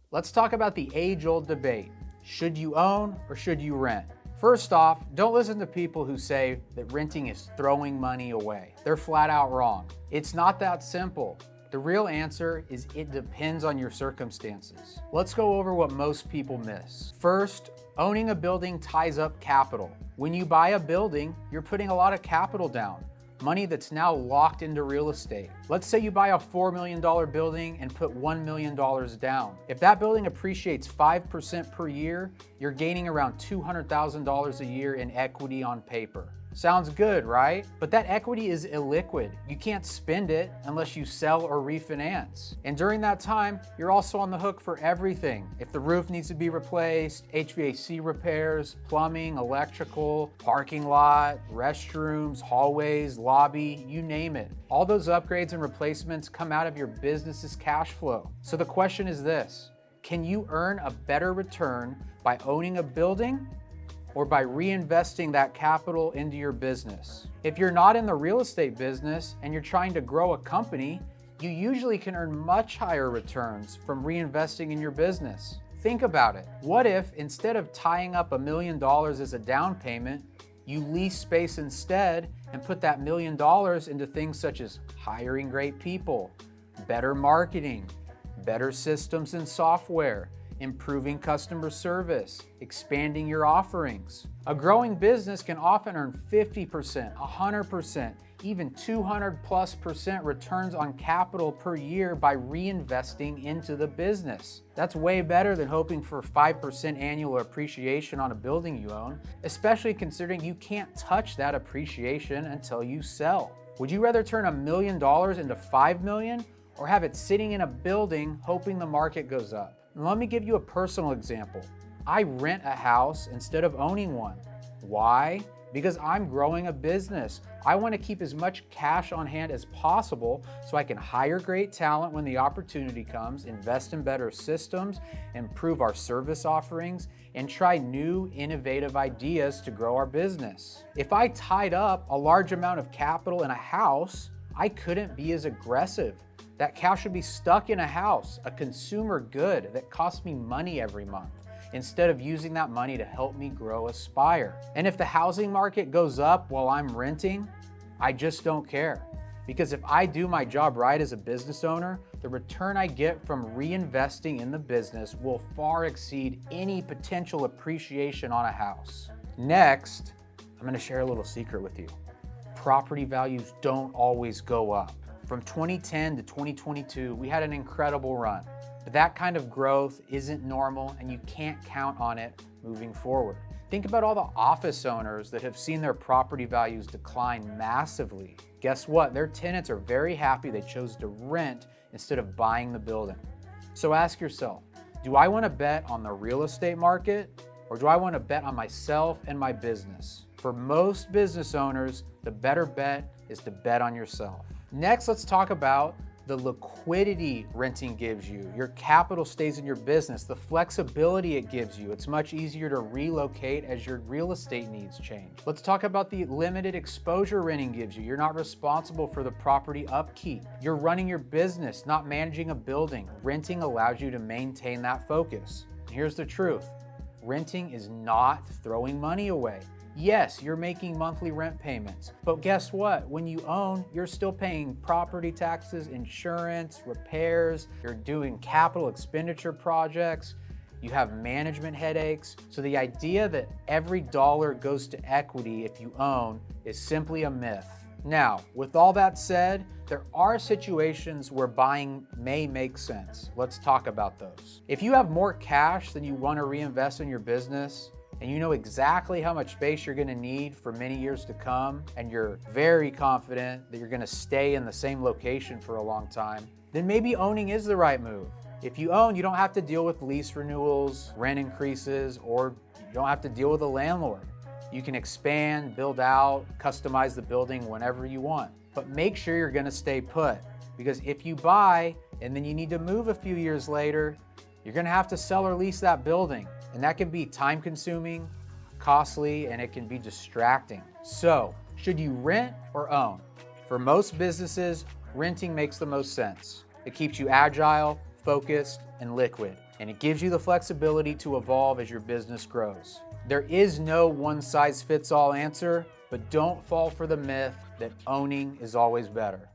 Let's talk about the age-old debate. Should you own or should you rent? First off, don't listen to people who say that renting is throwing money away. They're flat out wrong. It's not that simple. The real answer is it depends on your circumstances. Let's go over what most people miss. First, owning a building ties up capital. When you buy a building, you're putting a lot of capital down, money that's now locked into real estate. Let's say you buy a $4 million building and put $1 million down. If that building appreciates 5% per year, you're gaining around $200,000 a year in equity on paper. Sounds good, right? But that equity is illiquid. You can't spend it unless you sell or refinance. And during that time, you're also on the hook for everything. If the roof needs to be replaced, HVAC repairs, plumbing, electrical, parking lot, restrooms, hallways, lobby, you name it. All those upgrades and replacements come out of your business's cash flow. So the question is this: can you earn a better return by owning a building or by reinvesting that capital into your business? If you're not in the real estate business and you're trying to grow a company, you usually can earn much higher returns from reinvesting in your business. Think about it. What if instead of tying up $1 million as a down payment, you lease space instead and put that $1 million into things such as hiring great people, better marketing, better systems and software, improving customer service, expanding your offerings? A growing business can often earn 50%, 100%, even 200+% returns on capital per year by reinvesting into the business. That's way better than hoping for 5% annual appreciation on a building you own, especially considering you can't touch that appreciation until you sell. Would you rather turn $1 million into $5 million or have it sitting in a building hoping the market goes up? And let me give you a personal example. I rent a house instead of owning one. Why? Because I'm growing a business. I want to keep as much cash on hand as possible so I can hire great talent when the opportunity comes, invest in better systems, improve our service offerings, and try new innovative ideas to grow our business. If I tied up a large amount of capital in a house, I couldn't be as aggressive. That cash should be stuck in a house, a consumer good that costs me money every month, instead of using that money to help me grow Aspire. And if the housing market goes up while I'm renting, I just don't care. Because if I do my job right as a business owner, the return I get from reinvesting in the business will far exceed any potential appreciation on a house. Next, I'm gonna share a little secret with you. Property values don't always go up. From 2010 to 2022, we had an incredible run, but that kind of growth isn't normal and you can't count on it moving forward. Think about all the office owners that have seen their property values decline massively. Guess what? Their tenants are very happy they chose to rent instead of buying the building. So ask yourself, do I want to bet on the real estate market or do I want to bet on myself and my business? For most business owners, the better bet is to bet on yourself. Next, let's talk about the liquidity renting gives you. Your capital stays in your business, the flexibility it gives you. It's much easier to relocate as your real estate needs change. Let's talk about the limited exposure renting gives you. You're not responsible for the property upkeep. You're running your business, not managing a building. Renting allows you to maintain that focus. And here's the truth. Renting is not throwing money away. Yes, you're making monthly rent payments, but guess what? When you own, you're still paying property taxes, insurance, repairs, you're doing capital expenditure projects, you have management headaches. So the idea that every dollar goes to equity if you own is simply a myth. Now, with all that said, there are situations where buying may make sense. Let's talk about those. If you have more cash than you want to reinvest in your business, and you know exactly how much space you're gonna need for many years to come, and you're very confident that you're gonna stay in the same location for a long time, then maybe owning is the right move. If you own, you don't have to deal with lease renewals, rent increases, or you don't have to deal with a landlord. You can expand, build out, customize the building whenever you want. But make sure you're gonna stay put, because if you buy and then you need to move a few years later, you're gonna have to sell or lease that building. And that can be time consuming, costly, and it can be distracting. So, should you rent or own? For most businesses, renting makes the most sense. It keeps you agile, focused, and liquid. and it gives you the flexibility to evolve as your business grows. There is no one-size-fits-all answer, but don't fall for the myth that owning is always better.